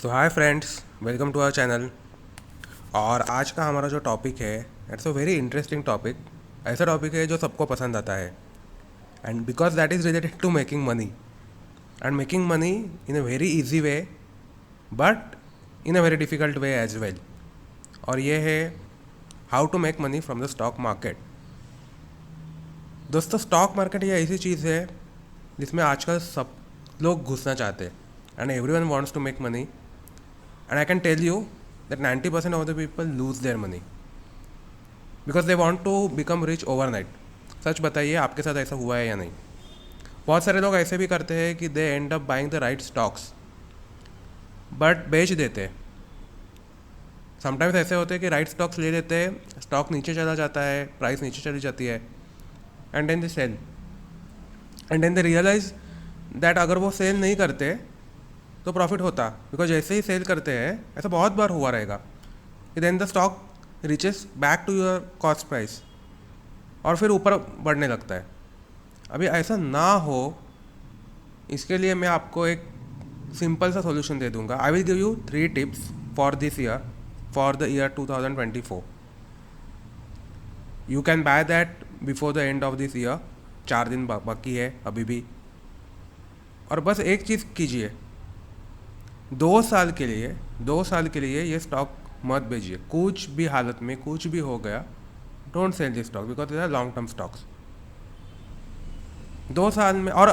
तो hi friends, welcome to our channel. और आज का हमारा जो टॉपिक है, it's a very interesting topic. ऐसा टॉपिक है जो सबको पसंद आता है, and because that is related to making money, and making money in a very easy way but in a very difficult way as well. और ये है how to make money from the stock market. दोस्तों, stock market ये ऐसी चीज़ है जिसमें आजकल सब लोग घुसना चाहते हैं, and everyone wants to make money. And I can tell you that 90% of the people lose their money because they want to become rich overnight. सच बताइए, आपके साथ ऐसा हुआ है या नहीं? बहुत सारे लोग ऐसे भी करते हैं कि they end up buying the right stocks but बेच देते हैं। समटाइम्स ऐसे होते हैं कि राइट स्टॉक्स ले लेते हैं, स्टॉक नीचे चला जाता है, प्राइस नीचे चली जाती है, and then they sell, and then they realize that अगर वो सेल नहीं करते तो प्रॉफिट होता, बिकॉज जैसे ही सेल करते हैं, ऐसा बहुत बार हुआ रहेगा कि then the stock reaches back to your cost price और फिर ऊपर बढ़ने लगता है। अभी ऐसा ना हो, इसके लिए मैं आपको एक सिंपल सा सॉल्यूशन दे दूंगा। I will give you 3 tips for this year, for the year 2024। You can by that before the end of this year. 4 दिन बाकी है अभी भी। और बस एक चीज़ कीजिए, 2 साल के लिए ये स्टॉक मत बेचिए। कुछ भी हालत में कुछ भी हो गया, don't sell this stock because they are long term stocks. 2 साल में, और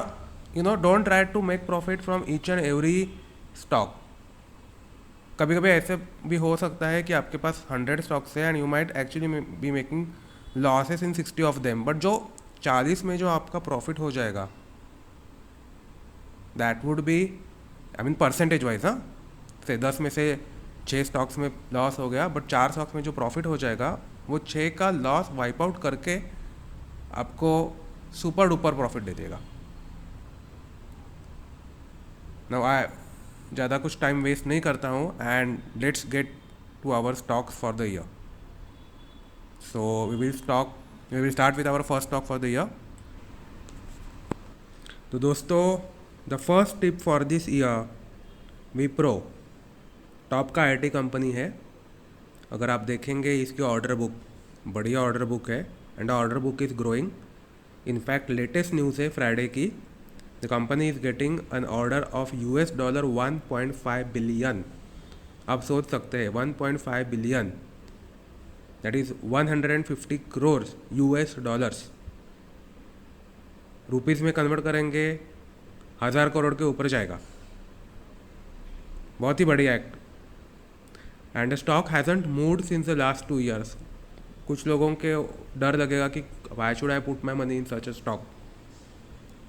don't try to make profit from each and every stock. कभी कभी ऐसे भी हो सकता है कि आपके पास 100 स्टॉक्स है and you might actually be making losses in 60 of them, but जो 40 में जो आपका प्रॉफिट हो जाएगा, that would be, I mean percentage wise, हाँ, से 10 में से 6 स्टॉक्स में लॉस हो गया, बट 4 स्टॉक्स में जो प्रॉफिट हो जाएगा, वो 6 का लॉस वाइप आउट करके आपको सुपर डुपर प्रॉफिट दे देगा। नाउ आई ज़्यादा कुछ टाइम वेस्ट नहीं करता हूँ, and let's get to our stocks for the year. So we will start with our first stock for the year. तो दोस्तों, the first tip for this year, Wipro top का IT company है। अगर आप देखेंगे इसकी ऑर्डर बुक, बढ़िया order book है, and order book is growing. In fact latest news है फ्राइडे की, the company is getting an order of $1.5 billion. आप सोच सकते हैं 1.5 billion, that is 150 crore US dollars. Rupees में कन्वर्ट करेंगे 1000 करोड़ के ऊपर जाएगा। बहुत ही बढ़िया act. And the stock hasn't moved since the last 2 years। कुछ लोगों के डर लगेगा कि why should I put my money in such a stock.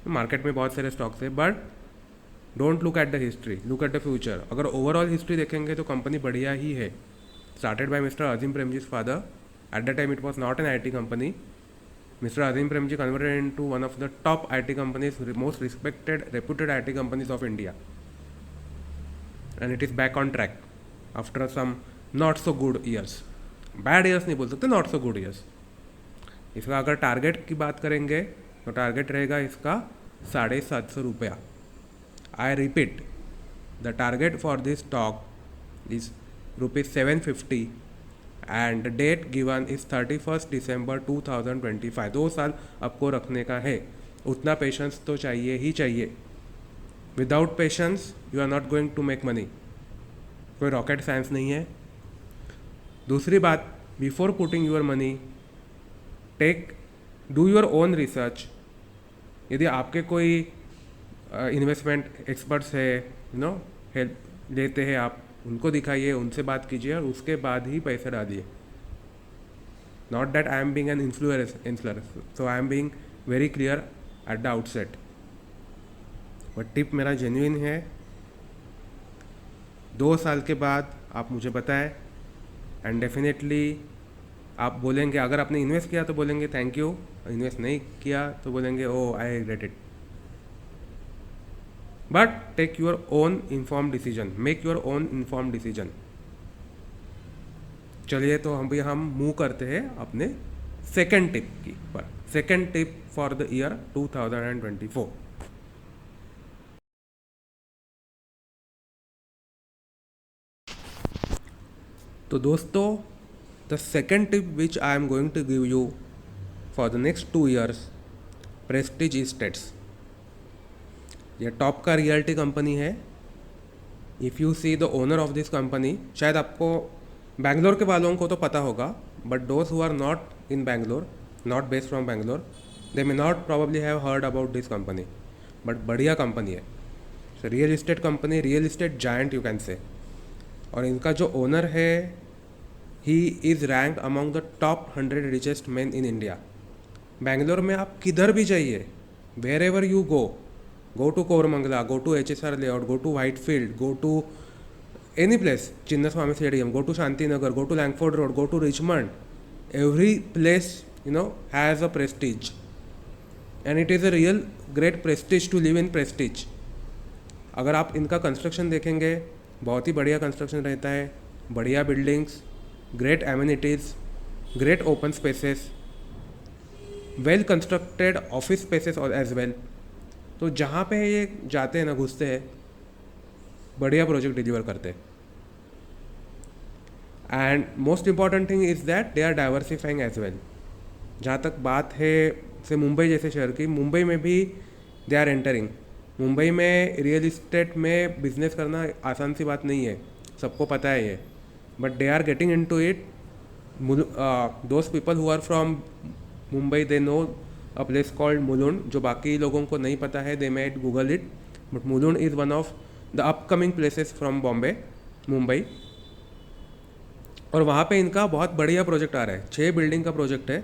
Market में बहुत सारे स्टॉक्स है, but don't look at the history, look at the future. अगर ओवरऑल हिस्ट्री देखेंगे तो कंपनी बढ़िया ही है। Started by mister Azim Premji's father. At the time it was not an IT company. Mister Azim Premji converted into one of the top IT companies, most respected reputed IT companies of India, and it is back on track after some not so good years. Bad years नहीं बोल सकते, not so good years. इसका अगर target की बात करेंगे तो target रहेगा इसका 750 रुपया। I repeat, the target for this stock is ₹750 and date given is 31 December 2025। 2 साल आपको रखने का है। उतना पेशेंस तो चाहिए ही चाहिए। Without patience you are not going to make money. कोई रॉकेट साइंस नहीं है। दूसरी बात, before putting your money, do your own research. यदि आपके कोई इन्वेस्टमेंट एक्सपर्ट्स है, हेल्प लेते हैं आप, उनको दिखाइए, उनसे बात कीजिए, और उसके बाद ही पैसे डालिए। Not that I am being an influencer, so I am being very clear at the outset. But tip मेरा जेन्युइन है। 2 साल के बाद आप मुझे बताएं, एंड डेफिनेटली आप बोलेंगे, अगर आपने इन्वेस्ट किया तो बोलेंगे थैंक यू, इन्वेस्ट नहीं किया तो बोलेंगे oh I regret it. But take your own inform decision, make your own inform decision. चलिए, तो हम मूव करते हैं अपने सेकेंड टिप की पर। Second tip for the year 2024। तो दोस्तों, the second tip which I am going to give you for the next 2 years, Prestige Estates. ये टॉप का रियल्टी कंपनी है। If you see the owner of this company, शायद आपको बैंगलोर के वालों को तो पता होगा, but those who are not in Bangalore, not based from Bangalore, they may not probably have heard about this company, but बढ़िया कंपनी है। Real estate company, real estate giant you can say. और इनका जो ओनर है, he is rank among the top 100 richest man in India. Bangalore में आप किधर भी जाइए, wherever you go to Koramangala, go to HSR layout, go to Whitefield, go to any place, Chinnaswamy stadium, go to Shantinagar, go to Langford road, go to Richmond, every place has a Prestige, and it is a real great prestige to live in Prestige. अगर आप इनका construction देखेंगे, बहुत ही बढ़िया construction रहता है, बढ़िया buildings, great amenities, great open spaces, well constructed office spaces और एज वेल। तो जहाँ पे ये जाते हैं ना, घुसते हैं, बढ़िया प्रोजेक्ट डिलीवर करते हैं। And most important thing is that they are diversifying as well. जहाँ तक बात है से मुंबई जैसे शहर की, मुंबई में भी दे आर एंटरिंग। मुंबई में रियल इस्टेट में बिजनेस करना आसान सी बात नहीं है, सबको पता है ये, but they are getting into it. Those people who are from Mumbai, they know a place called Mulund, जो बाकी लोगों को नहीं पता है, they might google it, but Mulund is one of the upcoming places from Bombay, Mumbai. और वहाँ पे इनका बहुत बढ़िया प्रोजेक्ट आ रहा है, 6 बिल्डिंग का प्रोजेक्ट है।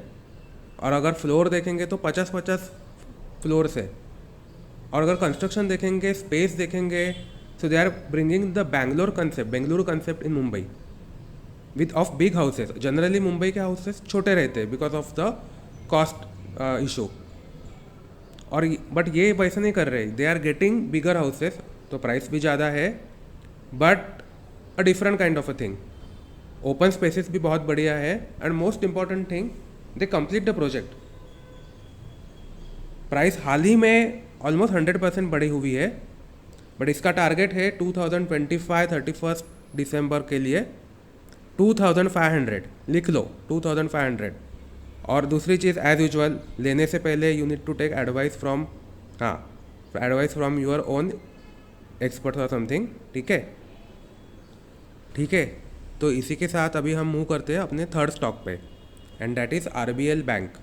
और अगर फ्लोर देखेंगे तो 50-50 फ्लोर्स है। और अगर कंस्ट्रक्शन देखेंगे, स्पेस देखेंगे, so they are bringing the Bengaluru concept in Mumbai with of big houses. Generally Mumbai के हाउसेस छोटे रहते हैं because of the cost issue, और बट ये वैसा नहीं कर रहे, they are getting bigger houses, तो प्राइस भी ज़्यादा है, but a different kind of a thing. Open spaces भी बहुत बढ़िया है, and most important thing, they complete the project. Price हाल ही में ऑलमोस्ट 100% बढ़ी हुई है, बट इसका टारगेट है 2025 31 दिसंबर के लिए 2500, लिख लो 2500। और दूसरी चीज़, एज यूजुअल, लेने से पहले you need to take advice from advice from your own expert और समथिंग, ठीक है, ठीक है। तो इसी के साथ अभी हम मूव करते हैं अपने थर्ड स्टॉक पे, and that is RBL bank.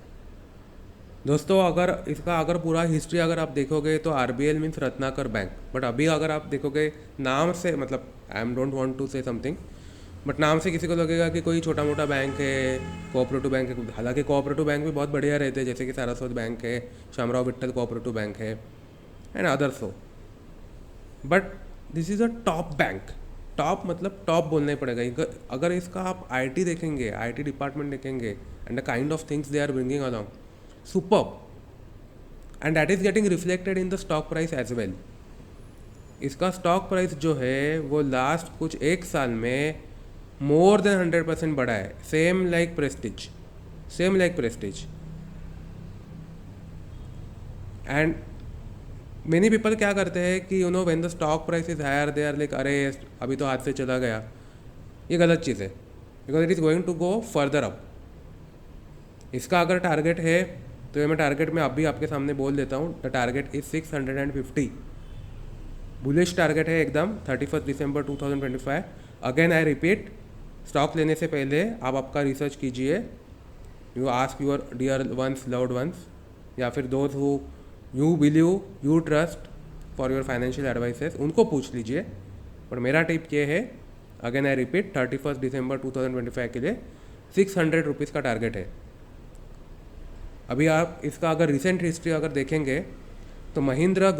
दोस्तों, अगर पूरा हिस्ट्री अगर आप देखोगे तो RBL means Ratnakar bank, but अभी अगर आप देखोगे नाम से, मतलब I am don't want to say something, but नाम से किसी को लगेगा कि कोई छोटा मोटा बैंक है, कोऑपरेटिव बैंक है। हालांकि कोऑपरेटिव बैंक भी बहुत बढ़िया रहते हैं, जैसे कि सारस्वत बैंक है, शामराव विट्ठल कोऑपरेटिव बैंक है, एंड अदर्स हो, but this is a top bank. Top मतलब टॉप बोलना ही पड़ेगा। अगर इसका आप IT देखेंगे, IT डिपार्टमेंट देखेंगे, and the kind of things they are bringing along, superb, and that is getting reflected in the stock price as well. इसका स्टॉक प्राइस जो है वो लास्ट कुछ 1 साल में मोर देन 100% बढ़ा है, same like Prestige. And many people क्या करते हैं कि when the stock price is higher, they are like, अरे अभी तो हाथ से चला गया। ये गलत चीज़ है, because it is going to go further up. इसका अगर टारगेट है तो ये मैं टारगेट में अभी आपके सामने बोल देता हूँ। The target is 650, bullish target है एकदम, 31 December 2025। Again I repeat, stock लेने से पहले आप आपका रिसर्च कीजिए। You ask your dear ones, loved ones, या फिर those who you believe, you trust for your financial advices, उनको पूछ लीजिए। पर मेरा टिप ये है, अगेन आई रिपीट, 31 दिसंबर 2025 के लिए 600 रुपीज़ का टारगेट है। अभी आप इसका अगर रिसेंट हिस्ट्री अगर देखेंगे तो महिंद्रा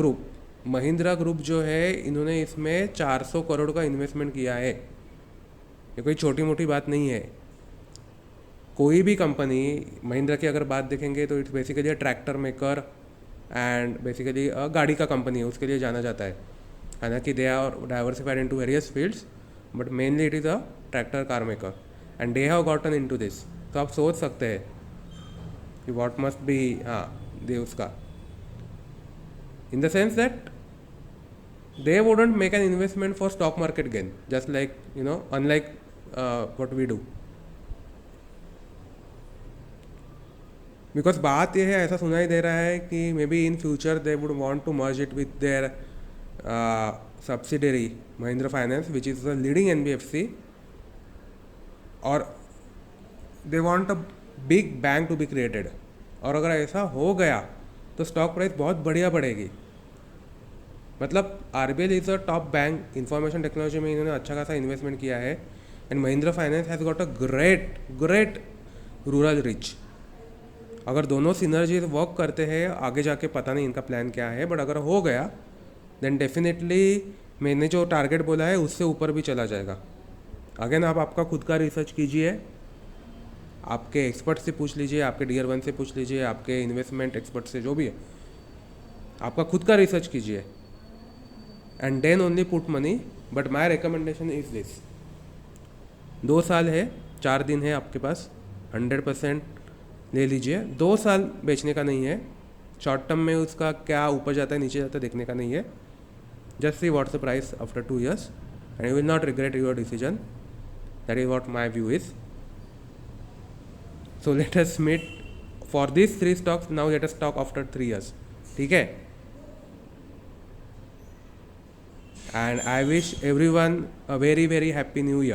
ग्रुप जो है, इन्होंने इसमें 400 करोड़ का इन्वेस्टमेंट किया है। ये कोई छोटी मोटी बात नहीं है। कोई भी कंपनी, महिंद्रा की अगर बात देखेंगे तो it's basically a tractor maker and basically गाड़ी का कंपनी है, उसके लिए जाना जाता है। हालांकि they are diversified into various fields, but mainly it is a tractor car maker, and they have gotten into this. तो आप सोच सकते हैं कि व्हाट मस्ट बी दे उसका, in the sense that they wouldn't make an investment for stock market gain, just like unlike what we do. Because बात यह है, ऐसा सुनाई दे रहा है कि maybe in future they would want to merge it with their subsidiary Mahindra finance which is the leading NBFC, और they want a big bank to be created. और अगर ऐसा हो गया तो स्टॉक प्राइस बहुत बढ़िया बढ़ेगी. मतलब RBL is a top bank, information technology में इन्होंने अच्छा खासा इन्वेस्टमेंट किया है. And Mahindra finance has got a great rural rich. अगर दोनों सिनर्जीज वर्क करते हैं, आगे जाके पता नहीं इनका प्लान क्या है, बट अगर हो गया देन डेफिनेटली मैंने जो टारगेट बोला है उससे ऊपर भी चला जाएगा. अगेन आप आपका खुद का रिसर्च कीजिए, आपके एक्सपर्ट से पूछ लीजिए, आपके Tier 1 से पूछ लीजिए, आपके इन्वेस्टमेंट एक्सपर्ट से, जो भी है आपका खुद का रिसर्च कीजिए, and then only put money. But my recommendation is this. 2 साल है, 4 दिन है आपके पास, 100% ले लीजिए. 2 साल बेचने का नहीं है. शॉर्ट टर्म में उसका क्या ऊपर जाता है नीचे जाता है देखने का नहीं है. Just see what's the price after 2 years and you will not regret your decision. That is what my view is. So let us meet for this 3 stocks. Now let us talk after 3 years. ठीक है. And I wish everyone a very happy new year.